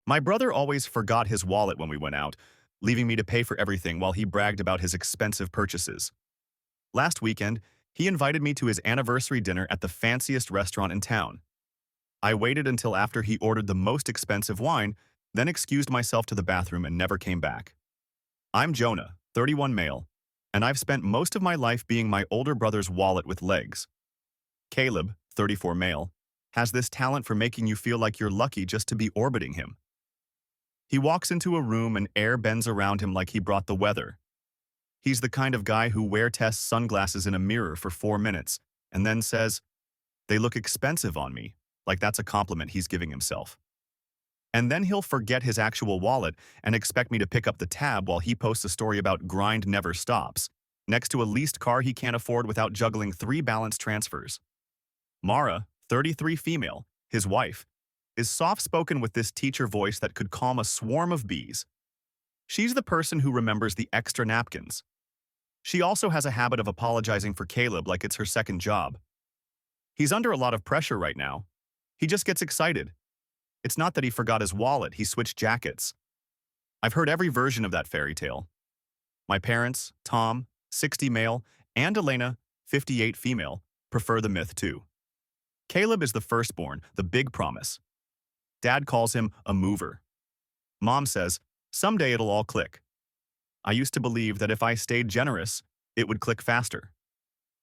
My brother always forgot his wallet when we went out, leaving me to pay for everything while he bragged about his expensive purchases. Last weekend, he invited me to his anniversary dinner at the fanciest restaurant in town. I waited until after he ordered the most expensive wine, then excused myself to the bathroom and never came back. I'm Jonah, 31 male, and I've spent most of my life being my older brother's wallet with legs. Caleb, 34 male, has this talent for making you feel like you're lucky just to be orbiting him. He walks into a room and air bends around him like he brought the weather. He's the kind of guy who tests sunglasses in a mirror for 4 minutes and then says, "They look expensive on me," like that's a compliment he's giving himself. And then he'll forget his actual wallet and expect me to pick up the tab while he posts a story about grind never stops, next to a leased car he can't afford without juggling 3 balance transfers. Mara, 33 female, his wife, is soft-spoken with this teacher voice that could calm a swarm of bees. She's the person who remembers the extra napkins. She also has a habit of apologizing for Caleb like it's her second job. He's under a lot of pressure right now. He just gets excited. It's not that he forgot his wallet, he switched jackets. I've heard every version of that fairy tale. My parents, Tom, 60 male, and Elena, 58 female, prefer the myth too. Caleb is the firstborn, the big promise. Dad calls him a mover. Mom says, someday it'll all click. I used to believe that if I stayed generous, it would click faster.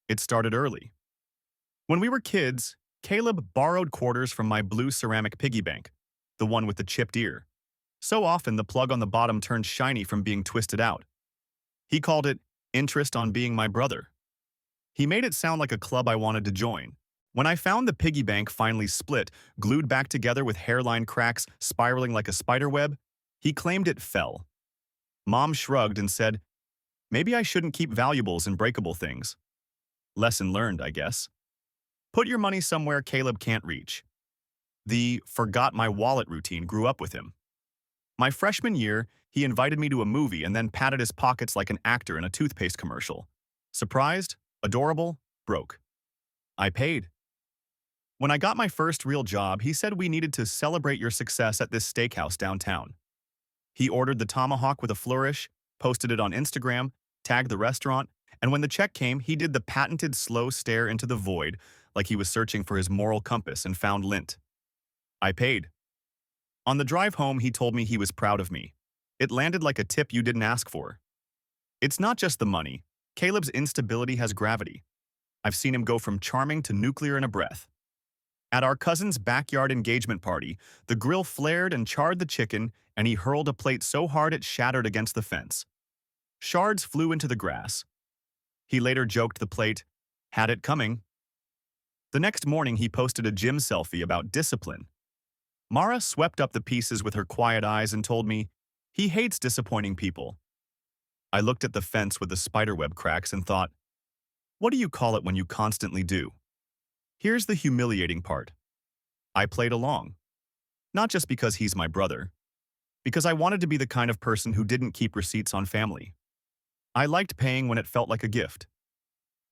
It started early. When we were kids, Caleb borrowed quarters from my blue ceramic piggy bank, the one with the chipped ear. So often the plug on the bottom turned shiny from being twisted out. He called it interest on being my brother. He made it sound like a club I wanted to join. When I found the piggy bank finally split, glued back together with hairline cracks spiraling like a spider web, he claimed it fell. Mom shrugged and said, maybe I shouldn't keep valuables and breakable things. Lesson learned, I guess. Put your money somewhere Caleb can't reach. The forgot my wallet routine grew up with him. My freshman year, he invited me to a movie and then patted his pockets like an actor in a toothpaste commercial. Surprised, adorable, broke. I paid. When I got my first real job, he said we needed to celebrate your success at this steakhouse downtown. He ordered the tomahawk with a flourish, posted it on Instagram, tagged the restaurant, and when the check came, he did the patented slow stare into the void like he was searching for his moral compass and found lint. I paid. On the drive home, he told me he was proud of me. It landed like a tip you didn't ask for. It's not just the money. Caleb's instability has gravity. I've seen him go from charming to nuclear in a breath. At our cousin's backyard engagement party, the grill flared and charred the chicken, and he hurled a plate so hard it shattered against the fence. Shards flew into the grass. He later joked the plate had it coming. The next morning, he posted a gym selfie about discipline. Mara swept up the pieces with her quiet eyes and told me, he hates disappointing people. I looked at the fence with the spiderweb cracks and thought, what do you call it when you constantly do? Here's the humiliating part. I played along. Not just because he's my brother. Because I wanted to be the kind of person who didn't keep receipts on family. I liked paying when it felt like a gift.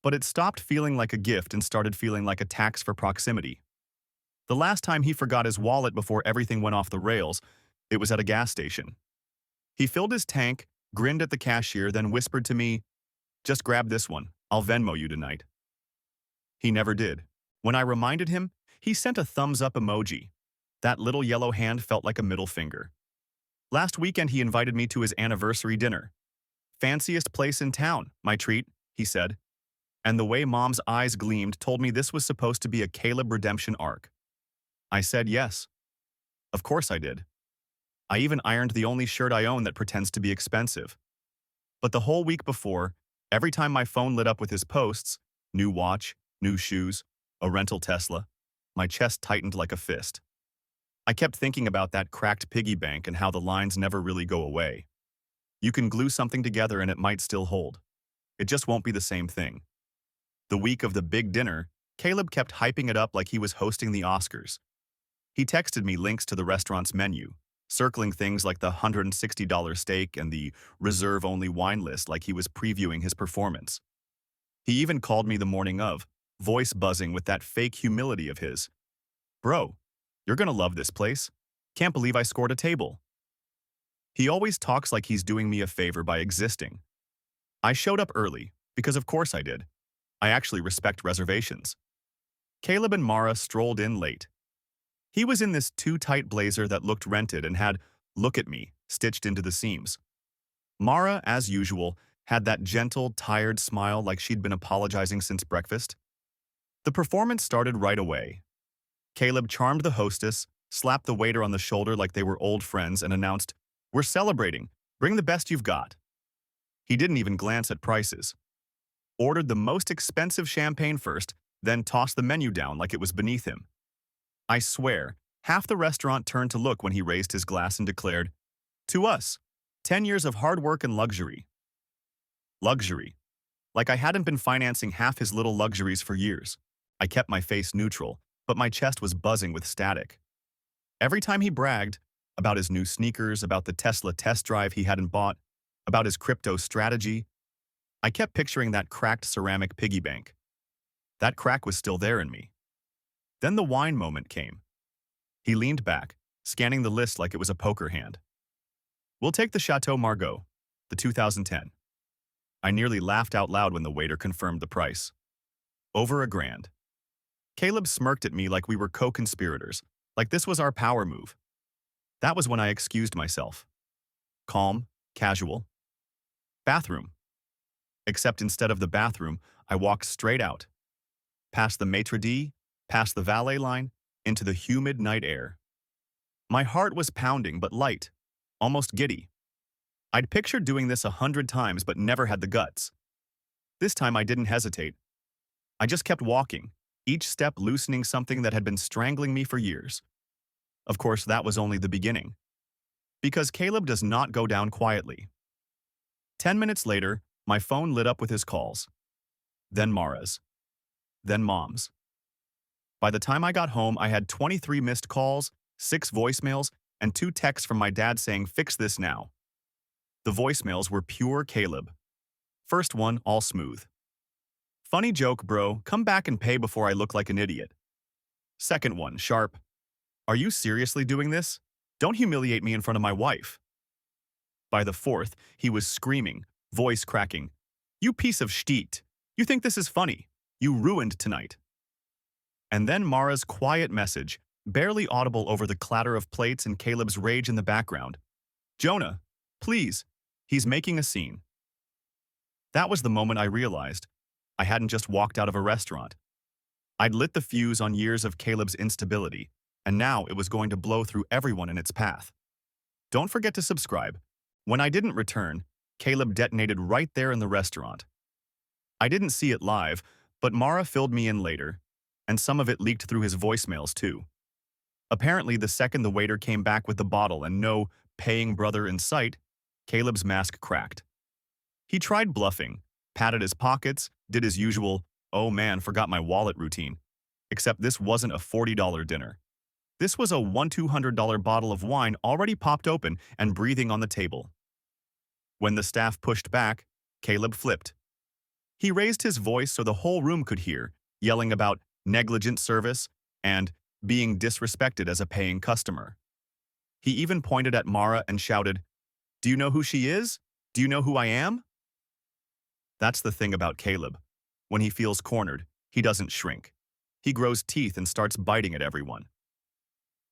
But it stopped feeling like a gift and started feeling like a tax for proximity. The last time he forgot his wallet before everything went off the rails, it was at a gas station. He filled his tank, grinned at the cashier, then whispered to me, just grab this one, I'll Venmo you tonight. He never did. When I reminded him, he sent a thumbs-up emoji. That little yellow hand felt like a middle finger. Last weekend, he invited me to his anniversary dinner. Fanciest place in town, my treat, he said. And the way Mom's eyes gleamed told me this was supposed to be a Caleb redemption arc. I said yes. Of course I did. I even ironed the only shirt I own that pretends to be expensive. But the whole week before, every time my phone lit up with his posts, new watch, new shoes, a rental Tesla, my chest tightened like a fist. I kept thinking about that cracked piggy bank and how the lines never really go away. You can glue something together and it might still hold. It just won't be the same thing. The week of the big dinner, Caleb kept hyping it up like he was hosting the Oscars. He texted me links to the restaurant's menu, circling things like the $160 steak and the reserve-only wine list like he was previewing his performance. He even called me the morning of, voice buzzing with that fake humility of his. Bro, you're gonna love this place. Can't believe I scored a table. He always talks like he's doing me a favor by existing. I showed up early, because of course I did. I actually respect reservations. Caleb and Mara strolled in late. He was in this too-tight blazer that looked rented and had "look at me" stitched into the seams. Mara, as usual, had that gentle, tired smile like she'd been apologizing since breakfast. The performance started right away. Caleb charmed the hostess, slapped the waiter on the shoulder like they were old friends, and announced, "We're celebrating. Bring the best you've got." He didn't even glance at prices. Ordered the most expensive champagne first, then tossed the menu down like it was beneath him. I swear, half the restaurant turned to look when he raised his glass and declared, "To us, 10 years of hard work and luxury." Luxury. Like I hadn't been financing half his little luxuries for years. I kept my face neutral, but my chest was buzzing with static. Every time he bragged about his new sneakers, about the Tesla test drive he hadn't bought, about his crypto strategy, I kept picturing that cracked ceramic piggy bank. That crack was still there in me. Then the wine moment came. He leaned back, scanning the list like it was a poker hand. "We'll take the Chateau Margaux, the 2010. I nearly laughed out loud when the waiter confirmed the price. Over $1,000. Caleb smirked at me like we were co-conspirators, like this was our power move. That was when I excused myself. Calm, casual. Bathroom. Except instead of the bathroom, I walked straight out. Past the maitre d', past the valet line, into the humid night air. My heart was pounding but light, almost giddy. I'd pictured doing this 100 times but never had the guts. This time I didn't hesitate. I just kept walking, each step loosening something that had been strangling me for years. Of course, that was only the beginning. Because Caleb does not go down quietly. 10 minutes later, my phone lit up with his calls. Then Mara's. Then Mom's. By the time I got home, I had 23 missed calls, 6 voicemails, and 2 texts from my dad saying, "Fix this now." The voicemails were pure Caleb. First one, all smooth. "Funny joke, bro. Come back and pay before I look like an idiot." Second one, sharp. "Are you seriously doing this? Don't humiliate me in front of my wife." By the fourth, he was screaming, voice cracking. "You piece of shit. You think this is funny? You ruined tonight." And then Mara's quiet message, barely audible over the clatter of plates and Caleb's rage in the background. "Jonah, please. He's making a scene." That was the moment I realized I hadn't just walked out of a restaurant. I'd lit the fuse on years of Caleb's instability, and now it was going to blow through everyone in its path. Don't forget to subscribe. When I didn't return, Caleb detonated right there in the restaurant. I didn't see it live, but Mara filled me in later, and some of it leaked through his voicemails too. Apparently, the second the waiter came back with the bottle and no paying brother in sight, Caleb's mask cracked. He tried bluffing, patted his pockets, did his usual, "oh man, forgot my wallet" routine. Except this wasn't a $40 dinner. This was a $200 bottle of wine already popped open and breathing on the table. When the staff pushed back, Caleb flipped. He raised his voice so the whole room could hear, yelling about negligent service and being disrespected as a paying customer. He even pointed at Mara and shouted, "Do you know who she is? Do you know who I am?" That's the thing about Caleb. When he feels cornered, he doesn't shrink. He grows teeth and starts biting at everyone.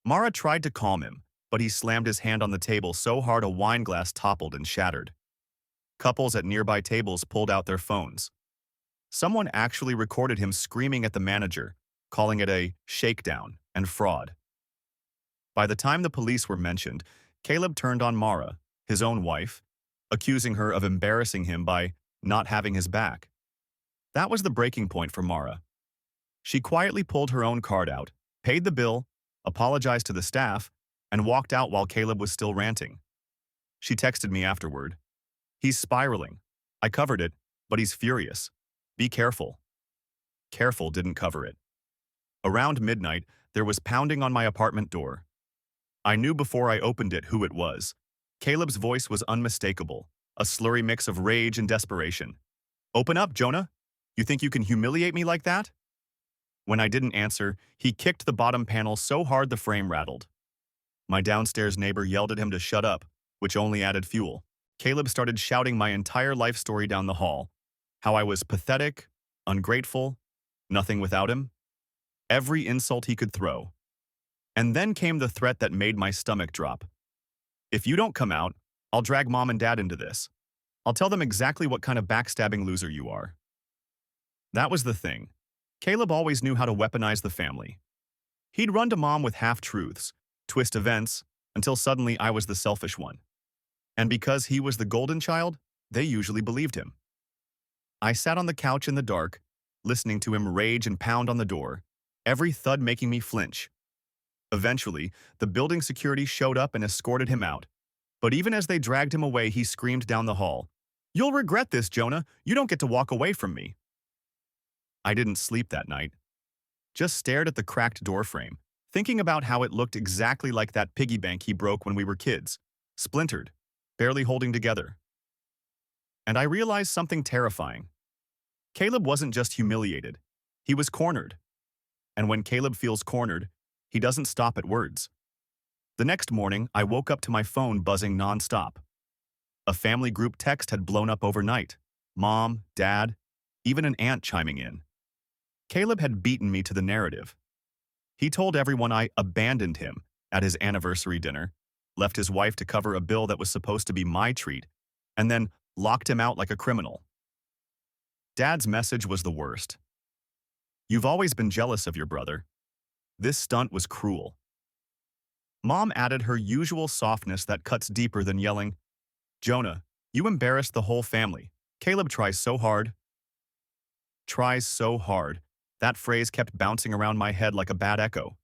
Mara tried to calm him, but he slammed his hand on the table so hard a wine glass toppled and shattered. Couples at nearby tables pulled out their phones. Someone actually recorded him screaming at the manager, calling it a shakedown and fraud. By the time the police were mentioned, Caleb turned on Mara, his own wife, accusing her of embarrassing him by not having his back. That was the breaking point for Mara. She quietly pulled her own card out, paid the bill, apologized to the staff, and walked out while Caleb was still ranting. She texted me afterward. "He's spiraling. I covered it, but he's furious. Be careful." Careful didn't cover it. Around midnight, there was pounding on my apartment door. I knew before I opened it who it was. Caleb's voice was unmistakable, a slurry mix of rage and desperation. "Open up, Jonah. You think you can humiliate me like that?" When I didn't answer, he kicked the bottom panel so hard the frame rattled. My downstairs neighbor yelled at him to shut up, which only added fuel. Caleb started shouting my entire life story down the hall. How I was pathetic, ungrateful, nothing without him. Every insult he could throw. And then came the threat that made my stomach drop. If you don't come out, I'll drag mom and dad into this. I'll tell them exactly what kind of backstabbing loser you are. That was the thing. Caleb always knew how to weaponize the family. He'd run to mom with half-truths, twist events, until suddenly I was the selfish one. And because he was the golden child, they usually believed him. I sat on the couch in the dark, listening to him rage and pound on the door, every thud making me flinch. Eventually, the building security showed up and escorted him out. But even as they dragged him away, he screamed down the hall, "You'll regret this, Jonah. You don't get to walk away from me." I didn't sleep that night. Just stared at the cracked door frame, thinking about how it looked exactly like that piggy bank he broke when we were kids, splintered, barely holding together. And I realized something terrifying. Caleb wasn't just humiliated. He was cornered. And when Caleb feels cornered, he doesn't stop at words. The next morning, I woke up to my phone buzzing nonstop. A family group text had blown up overnight. Mom, dad, even an aunt chiming in. Caleb had beaten me to the narrative. He told everyone I abandoned him at his anniversary dinner, left his wife to cover a bill that was supposed to be my treat, and then locked him out like a criminal. Dad's message was the worst. "You've always been jealous of your brother. This stunt was cruel." Mom added her usual softness that cuts deeper than yelling, "Jonah, you embarrassed the whole family. Caleb tries so hard." Tries so hard. That phrase kept bouncing around my head like a bad echo.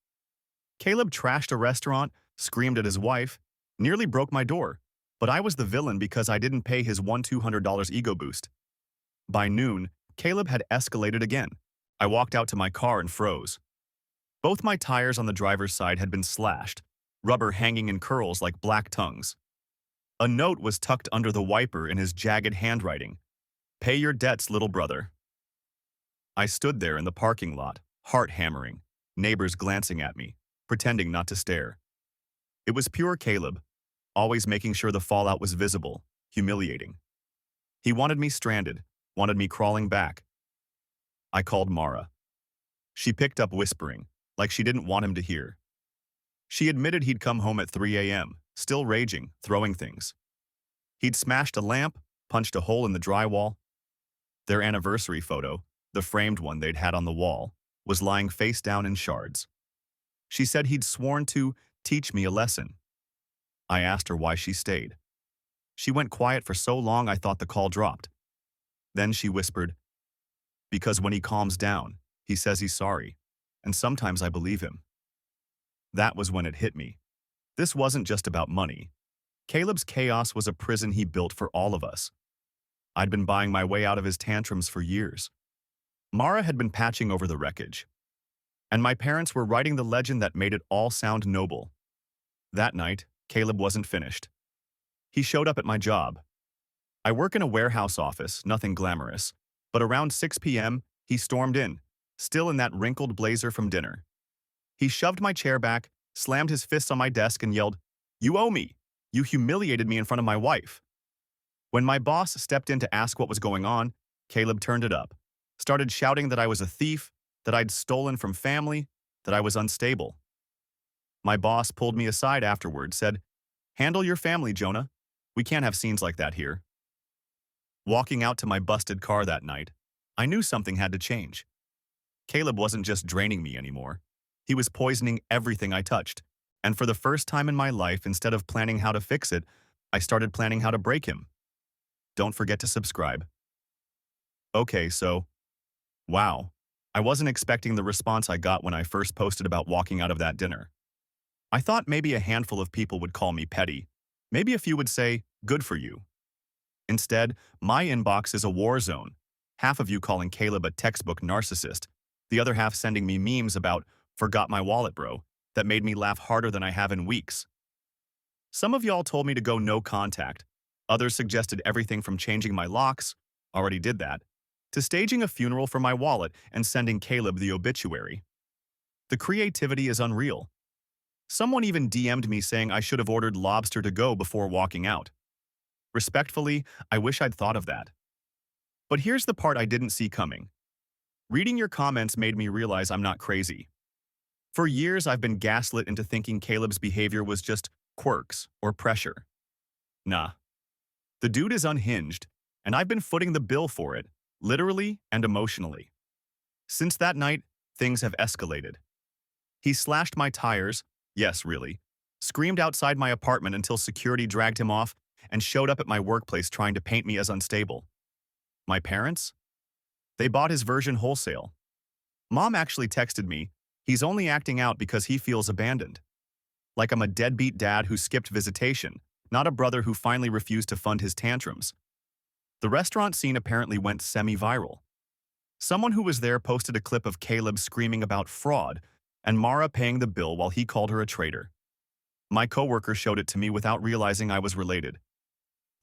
Caleb trashed a restaurant, screamed at his wife, nearly broke my door, but I was the villain because I didn't pay his $200 ego boost. By noon, Caleb had escalated again. I walked out to my car and froze. Both my tires on the driver's side had been slashed, rubber hanging in curls like black tongues. A note was tucked under the wiper in his jagged handwriting. "Pay your debts, little brother." I stood there in the parking lot, heart hammering, neighbors glancing at me, pretending not to stare. It was pure Caleb, always making sure the fallout was visible, humiliating. He wanted me stranded, wanted me crawling back. I called Mara. She picked up whispering, like she didn't want him to hear. She admitted he'd come home at 3 a.m., still raging, throwing things. He'd smashed a lamp, punched a hole in the drywall. Their anniversary photo, the framed one they'd had on the wall, was lying face down in shards. She said he'd sworn to teach me a lesson. I asked her why she stayed. She went quiet for so long I thought the call dropped. Then she whispered, "Because when he calms down, he says he's sorry, and sometimes I believe him." That was when it hit me. This wasn't just about money. Caleb's chaos was a prison he built for all of us. I'd been buying my way out of his tantrums for years. Mara had been patching over the wreckage. And my parents were writing the legend that made it all sound noble. That night, Caleb wasn't finished. He showed up at my job. I work in a warehouse office, nothing glamorous, but around 6 p.m., he stormed in, still in that wrinkled blazer from dinner. He shoved my chair back, slammed his fists on my desk, and yelled, "You owe me! You humiliated me in front of my wife." When my boss stepped in to ask what was going on, Caleb turned it up, started shouting that I was a thief, that I'd stolen from family, that I was unstable. My boss pulled me aside afterward, said, "Handle your family, Jonah. We can't have scenes like that here." Walking out to my busted car that night, I knew something had to change. Caleb wasn't just draining me anymore. He was poisoning everything I touched. And for the first time in my life, instead of planning how to fix it, I started planning how to break him. Don't forget to subscribe. Okay, so, wow. I wasn't expecting the response I got when I first posted about walking out of that dinner. I thought maybe a handful of people would call me petty. Maybe a few would say, "Good for you." Instead, my inbox is a war zone. Half of you calling Caleb a textbook narcissist, the other half sending me memes about "forgot my wallet, bro," that made me laugh harder than I have in weeks. Some of y'all told me to go no contact. Others suggested everything from changing my locks, already did that, to staging a funeral for my wallet and sending Caleb the obituary. The creativity is unreal. Someone even DM'd me saying I should have ordered lobster to go before walking out. Respectfully, I wish I'd thought of that. But here's the part I didn't see coming. Reading your comments made me realize I'm not crazy. For years, I've been gaslit into thinking Caleb's behavior was just quirks or pressure. Nah. The dude is unhinged, and I've been footing the bill for it, literally and emotionally. Since that night, things have escalated. He slashed my tires, yes, really, screamed outside my apartment until security dragged him off, and showed up at my workplace trying to paint me as unstable. My parents? They bought his version wholesale. Mom actually texted me, he's only acting out because he feels abandoned. Like I'm a deadbeat dad who skipped visitation, not a brother who finally refused to fund his tantrums. The restaurant scene apparently went semi-viral. Someone who was there posted a clip of Caleb screaming about fraud and Mara paying the bill while he called her a traitor. My coworker showed it to me without realizing I was related.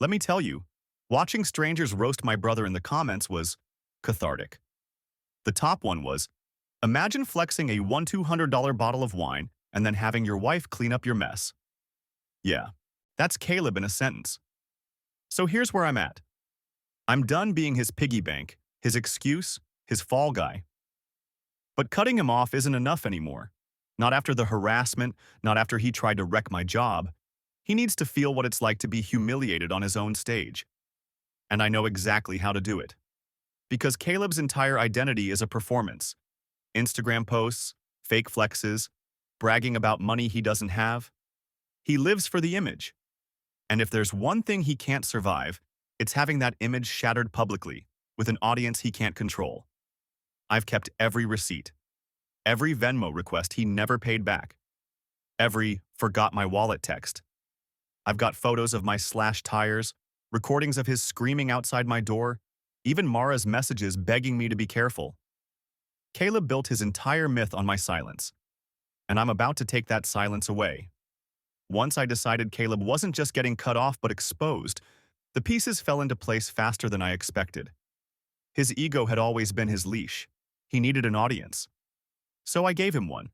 Let me tell you, watching strangers roast my brother in the comments was cathartic. The top one was, imagine flexing a $200 bottle of wine and then having your wife clean up your mess. Yeah, that's Caleb in a sentence. So here's where I'm at. I'm done being his piggy bank, his excuse, his fall guy. But cutting him off isn't enough anymore. Not after the harassment, not after he tried to wreck my job. He needs to feel what it's like to be humiliated on his own stage. And I know exactly how to do it. Because Caleb's entire identity is a performance. Instagram posts, fake flexes, bragging about money he doesn't have. He lives for the image. And if there's one thing he can't survive, it's having that image shattered publicly, with an audience he can't control. I've kept every receipt, every Venmo request he never paid back, every "forgot my wallet" text. I've got photos of my slashed tires, recordings of his screaming outside my door, even Mara's messages begging me to be careful. Caleb built his entire myth on my silence, and I'm about to take that silence away. Once I decided Caleb wasn't just getting cut off but exposed, the pieces fell into place faster than I expected. His ego had always been his leash. He needed an audience. So I gave him one.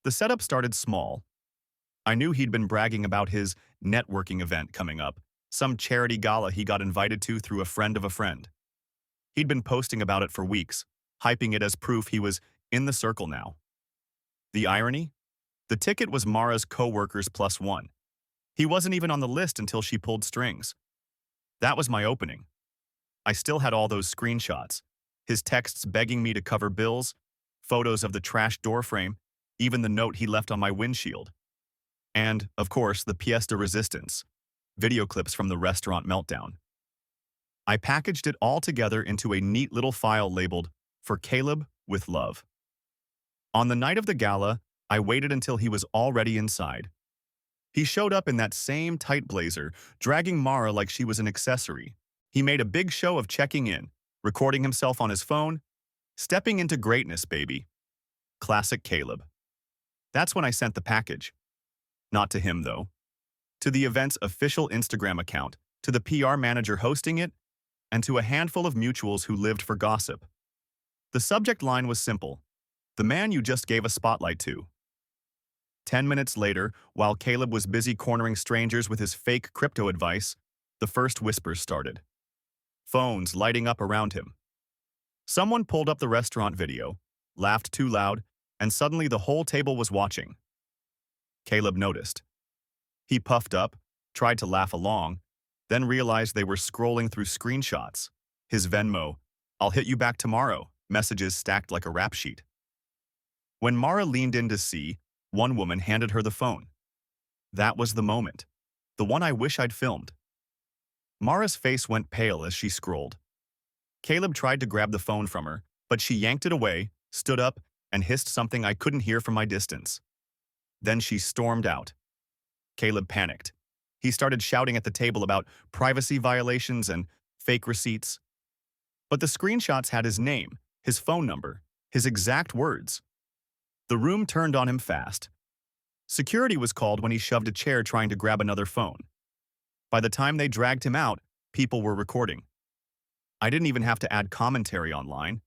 The setup started small. I knew he'd been bragging about his networking event coming up, some charity gala he got invited to through a friend of a friend. He'd been posting about it for weeks, hyping it as proof he was in the circle now. The irony? The ticket was Mara's co-workers plus one. He wasn't even on the list until she pulled strings. That was my opening. I still had all those screenshots, his texts begging me to cover bills, photos of the trashed doorframe, even the note he left on my windshield. And, of course, the pièce de résistance, video clips from the restaurant meltdown. I packaged it all together into a neat little file labeled, "For Caleb, with love." On the night of the gala, I waited until he was already inside. He showed up in that same tight blazer, dragging Mara like she was an accessory. He made a big show of checking in, recording himself on his phone, stepping into greatness, baby. Classic Caleb. That's when I sent the package. Not to him, though. To the event's official Instagram account, to the PR manager hosting it, and to a handful of mutuals who lived for gossip. The subject line was simple: the man you just gave a spotlight to. 10 minutes later, while Caleb was busy cornering strangers with his fake crypto advice, the first whispers started. Phones lighting up around him. Someone pulled up the restaurant video, laughed too loud, and suddenly the whole table was watching. Caleb noticed. He puffed up, tried to laugh along, then realized they were scrolling through screenshots. His Venmo, "I'll hit you back tomorrow," messages stacked like a rap sheet. When Mara leaned in to see, one woman handed her the phone. That was the moment. The one I wish I'd filmed. Mara's face went pale as she scrolled. Caleb tried to grab the phone from her, but she yanked it away, stood up, and hissed something I couldn't hear from my distance. Then she stormed out. Caleb panicked. He started shouting at the table about privacy violations and fake receipts. But the screenshots had his name, his phone number, his exact words. The room turned on him fast. Security was called when he shoved a chair trying to grab another phone. By the time they dragged him out, people were recording. I didn't even have to add commentary online.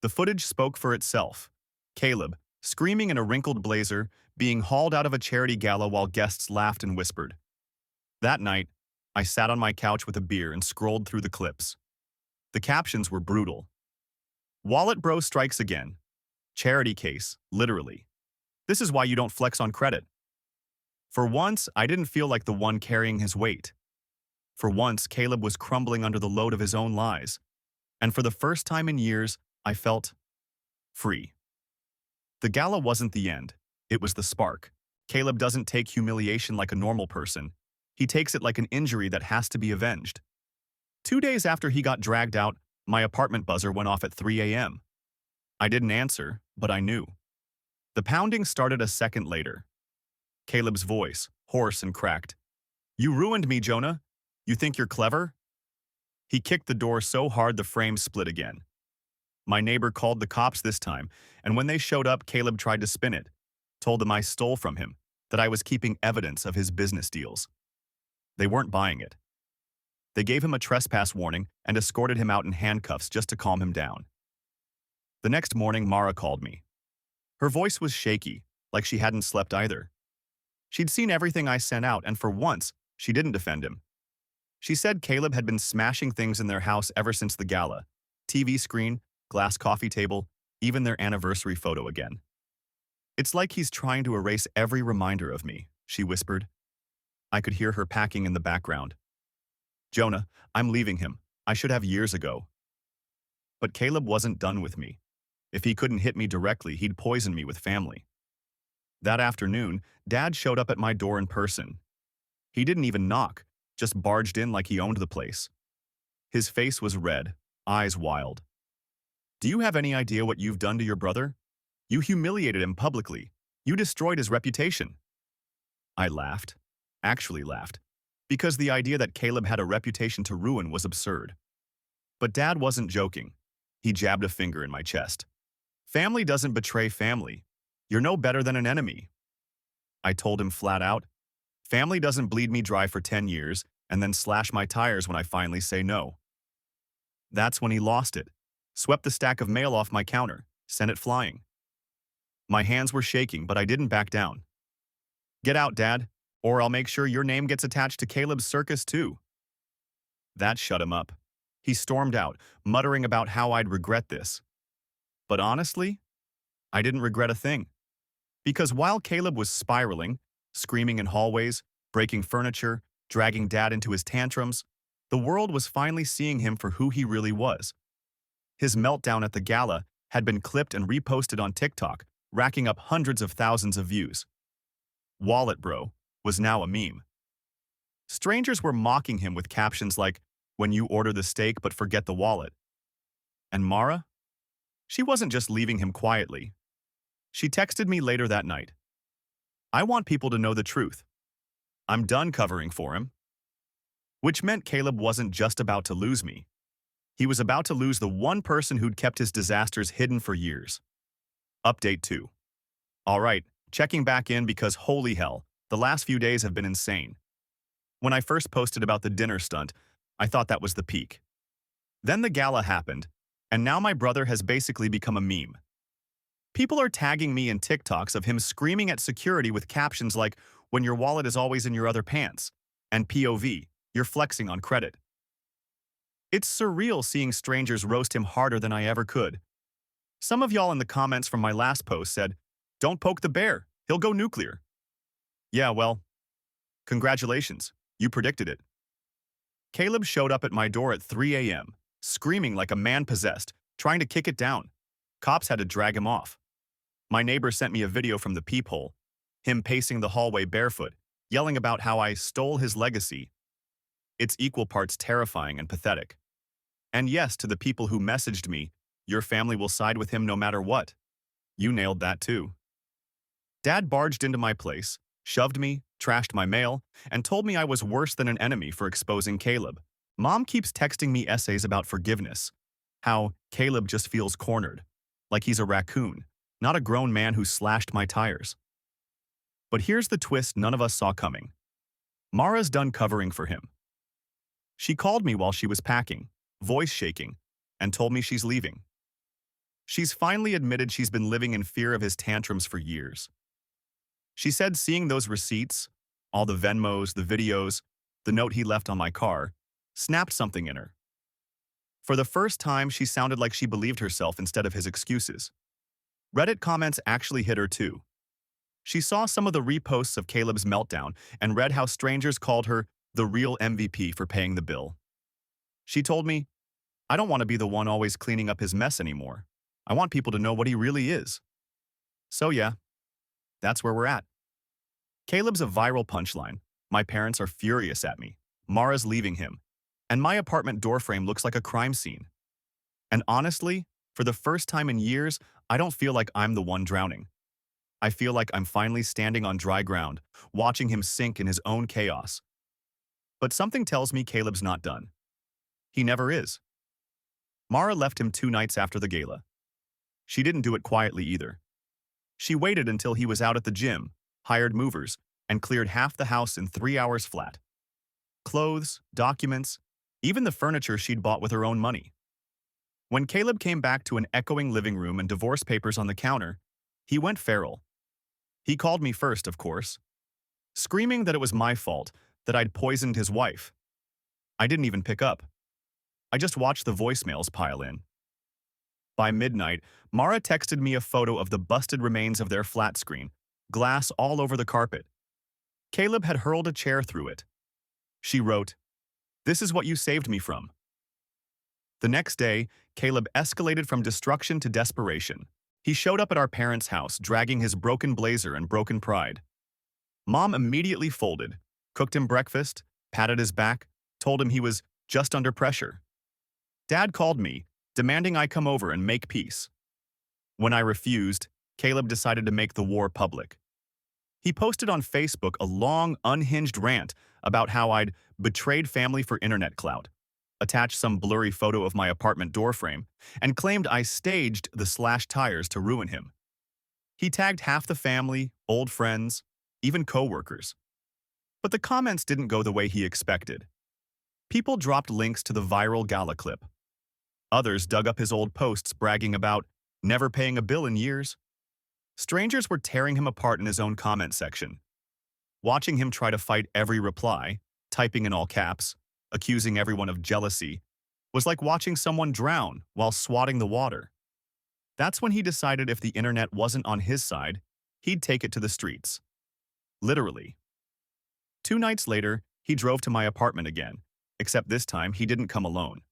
The footage spoke for itself. Caleb, screaming in a wrinkled blazer, being hauled out of a charity gala while guests laughed and whispered. That night, I sat on my couch with a beer and scrolled through the clips. The captions were brutal. Wallet bro strikes again. Charity case, literally. This is why you don't flex on credit. For once, I didn't feel like the one carrying his weight. For once, Caleb was crumbling under the load of his own lies. And for the first time in years, I felt free. The gala wasn't the end. It was the spark. Caleb doesn't take humiliation like a normal person. He takes it like an injury that has to be avenged. 2 days after he got dragged out, my apartment buzzer went off at 3 a.m. I didn't answer, but I knew. The pounding started a second later. Caleb's voice, hoarse and cracked. "You ruined me, Jonah. You think you're clever?" He kicked the door so hard the frame split again. My neighbor called the cops this time, and when they showed up, Caleb tried to spin it, told them I stole from him, that I was keeping evidence of his business deals. They weren't buying it. They gave him a trespass warning and escorted him out in handcuffs just to calm him down. The next morning, Mara called me. Her voice was shaky, like she hadn't slept either. She'd seen everything I sent out, and for once, she didn't defend him. She said Caleb had been smashing things in their house ever since the gala. TV screen, glass coffee table, even their anniversary photo again. "It's like he's trying to erase every reminder of me," she whispered. I could hear her packing in the background. "Jonah, I'm leaving him. I should have years ago." But Caleb wasn't done with me. If he couldn't hit me directly, he'd poison me with family. That afternoon, Dad showed up at my door in person. He didn't even knock, just barged in like he owned the place. His face was red, eyes wild. "Do you have any idea what you've done to your brother? You humiliated him publicly. You destroyed his reputation." I laughed, actually laughed, because the idea that Caleb had a reputation to ruin was absurd. But Dad wasn't joking. He jabbed a finger in my chest. "Family doesn't betray family. You're no better than an enemy." I told him flat out, "Family doesn't bleed me dry for 10 years and then slash my tires when I finally say no." That's when he lost it, swept the stack of mail off my counter, sent it flying. My hands were shaking, but I didn't back down. "Get out, Dad, or I'll make sure your name gets attached to Caleb's circus too." That shut him up. He stormed out, muttering about how I'd regret this. But honestly, I didn't regret a thing. Because while Caleb was spiraling, screaming in hallways, breaking furniture, dragging Dad into his tantrums, the world was finally seeing him for who he really was. His meltdown at the gala had been clipped and reposted on TikTok, racking up hundreds of thousands of views. Wallet bro was now a meme. Strangers were mocking him with captions like, "When you order the steak but forget the wallet." And Mara? She wasn't just leaving him quietly. She texted me later that night. "I want people to know the truth. I'm done covering for him." Which meant Caleb wasn't just about to lose me. He was about to lose the one person who'd kept his disasters hidden for years. Update 2. All right, checking back in because holy hell, the last few days have been insane. When I first posted about the dinner stunt, I thought that was the peak. Then the gala happened, and now my brother has basically become a meme. People are tagging me in TikToks of him screaming at security with captions like, "When your wallet is always in your other pants," and POV, "You're flexing on credit." It's surreal seeing strangers roast him harder than I ever could. Some of y'all in the comments from my last post said, "Don't poke the bear, he'll go nuclear." Yeah, well, congratulations, you predicted it. Caleb showed up at my door at 3 a.m., screaming like a man possessed, trying to kick it down. Cops had to drag him off. My neighbor sent me a video from the peephole, him pacing the hallway barefoot, yelling about how I stole his legacy. It's equal parts terrifying and pathetic. And yes, to the people who messaged me, "Your family will side with him no matter what." You nailed that too. Dad barged into my place, shoved me, trashed my mail, and told me I was worse than an enemy for exposing Caleb. Mom keeps texting me essays about forgiveness, how Caleb just feels cornered, like he's a raccoon, not a grown man who slashed my tires. But here's the twist none of us saw coming. Mara's done covering for him. She called me while she was packing, voice shaking, and told me she's leaving. She's finally admitted she's been living in fear of his tantrums for years. She said seeing those receipts, all the Venmos, the videos, the note he left on my car, snapped something in her. For the first time, she sounded like she believed herself instead of his excuses. Reddit comments actually hit her too. She saw some of the reposts of Caleb's meltdown and read how strangers called her the real MVP for paying the bill. She told me, "I don't want to be the one always cleaning up his mess anymore. I want people to know what he really is." So yeah, that's where we're at. Caleb's a viral punchline. My parents are furious at me. Mara's leaving him. And my apartment doorframe looks like a crime scene. And honestly, for the first time in years, I don't feel like I'm the one drowning. I feel like I'm finally standing on dry ground, watching him sink in his own chaos. But something tells me Caleb's not done. He never is. Mara left him 2 nights after the gala. She didn't do it quietly either. She waited until he was out at the gym, hired movers, and cleared half the house in 3 hours flat. Clothes, documents, even the furniture she'd bought with her own money. When Caleb came back to an echoing living room and divorce papers on the counter, he went feral. He called me first, of course, screaming that it was my fault, that I'd poisoned his wife. I didn't even pick up. I just watched the voicemails pile in. By midnight, Mara texted me a photo of the busted remains of their flat screen, glass all over the carpet. Caleb had hurled a chair through it. She wrote, "This is what you saved me from." The next day, Caleb escalated from destruction to desperation. He showed up at our parents' house, dragging his broken blazer and broken pride. Mom immediately folded, cooked him breakfast, patted his back, told him he was just under pressure. Dad called me, demanding I come over and make peace. When I refused, Caleb decided to make the war public. He posted on Facebook a long, unhinged rant about how I'd betrayed family for internet clout, attached some blurry photo of my apartment doorframe, and claimed I staged the slashed tires to ruin him. He tagged half the family, old friends, even co-workers. But the comments didn't go the way he expected. People dropped links to the viral gala clip. Others dug up his old posts bragging about never paying a bill in years. Strangers were tearing him apart in his own comment section. Watching him try to fight every reply, typing in all caps, accusing everyone of jealousy, was like watching someone drown while swatting the water. That's when he decided if the internet wasn't on his side, he'd take it to the streets. Literally. 2 nights later, he drove to my apartment again, except this time he didn't come alone.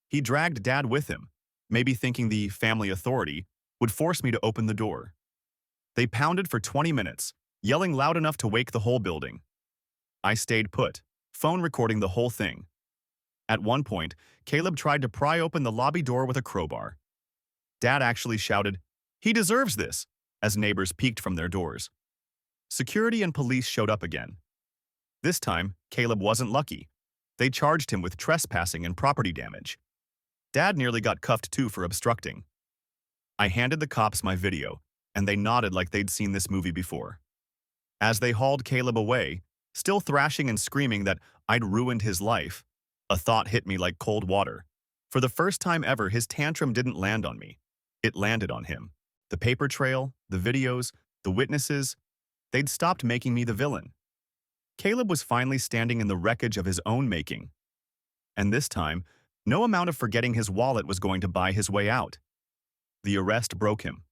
He dragged Dad with him, maybe thinking the family authority would force me to open the door. They pounded for 20 minutes, yelling loud enough to wake the whole building. I stayed put, phone recording the whole thing. At one point, Caleb tried to pry open the lobby door with a crowbar. Dad actually shouted, "He deserves this," as neighbors peeked from their doors. Security and police showed up again. This time, Caleb wasn't lucky. They charged him with trespassing and property damage. Dad nearly got cuffed too for obstructing. I handed the cops my video, and they nodded like they'd seen this movie before. As they hauled Caleb away, still thrashing and screaming that I'd ruined his life, a thought hit me like cold water. For the first time ever, his tantrum didn't land on me. It landed on him. The paper trail, the videos, the witnesses, they'd stopped making me the villain. Caleb was finally standing in the wreckage of his own making. And this time, no amount of forgetting his wallet was going to buy his way out. The arrest broke him.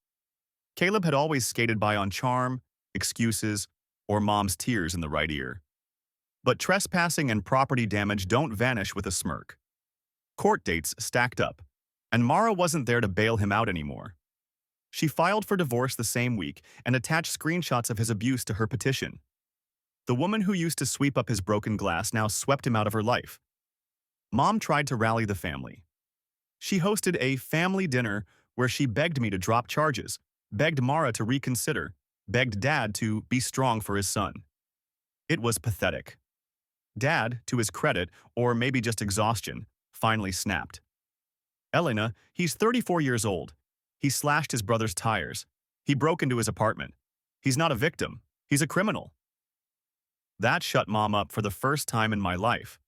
Caleb had always skated by on charm, excuses, or mom's tears in the right ear. But trespassing and property damage don't vanish with a smirk. Court dates stacked up, and Mara wasn't there to bail him out anymore. She filed for divorce the same week and attached screenshots of his abuse to her petition. The woman who used to sweep up his broken glass now swept him out of her life. Mom tried to rally the family. She hosted a family dinner where she begged me to drop charges, begged Mara to reconsider, begged Dad to be strong for his son. It was pathetic. Dad, to his credit, or maybe just exhaustion, finally snapped. Elena, he's 34 years old. He slashed his brother's tires. He broke into his apartment. He's not a victim. He's a criminal. That shut Mom up for the first time in my life.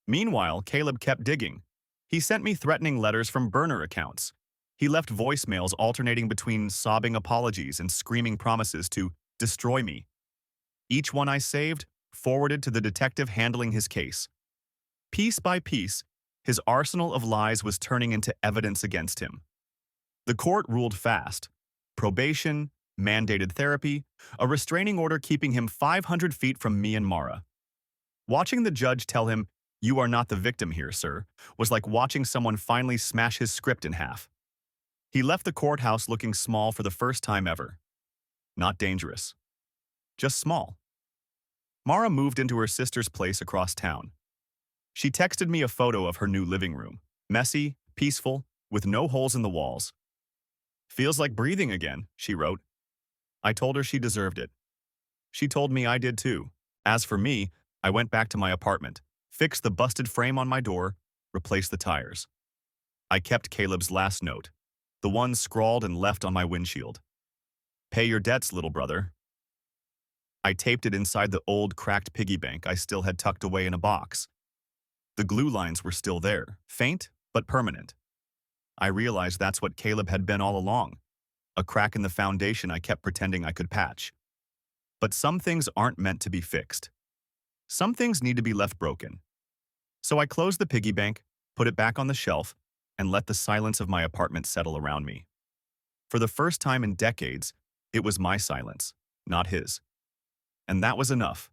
Meanwhile, Caleb kept digging. He sent me threatening letters from burner accounts. He left voicemails alternating between sobbing apologies and screaming promises to destroy me. Each one I saved, forwarded to the detective handling his case. Piece by piece, his arsenal of lies was turning into evidence against him. The court ruled fast. Probation, mandated therapy, a restraining order keeping him 500 feet from me and Mara. Watching the judge tell him, "You are not the victim here, sir," was like watching someone finally smash his script in half. He left the courthouse looking small for the first time ever. Not dangerous. Just small. Mara moved into her sister's place across town. She texted me a photo of her new living room. Messy, peaceful, with no holes in the walls. "Feels like breathing again," she wrote. I told her she deserved it. She told me I did too. As for me, I went back to my apartment, fixed the busted frame on my door, replaced the tires. I kept Caleb's last note, the one scrawled and left on my windshield. "Pay your debts, little brother." I taped it inside the old cracked piggy bank I still had tucked away in a box. The glue lines were still there, faint but permanent. I realized that's what Caleb had been all along, a crack in the foundation I kept pretending I could patch. But some things aren't meant to be fixed. Some things need to be left broken. So I closed the piggy bank, put it back on the shelf, and let the silence of my apartment settle around me. For the first time in decades, it was my silence, not his. And that was enough.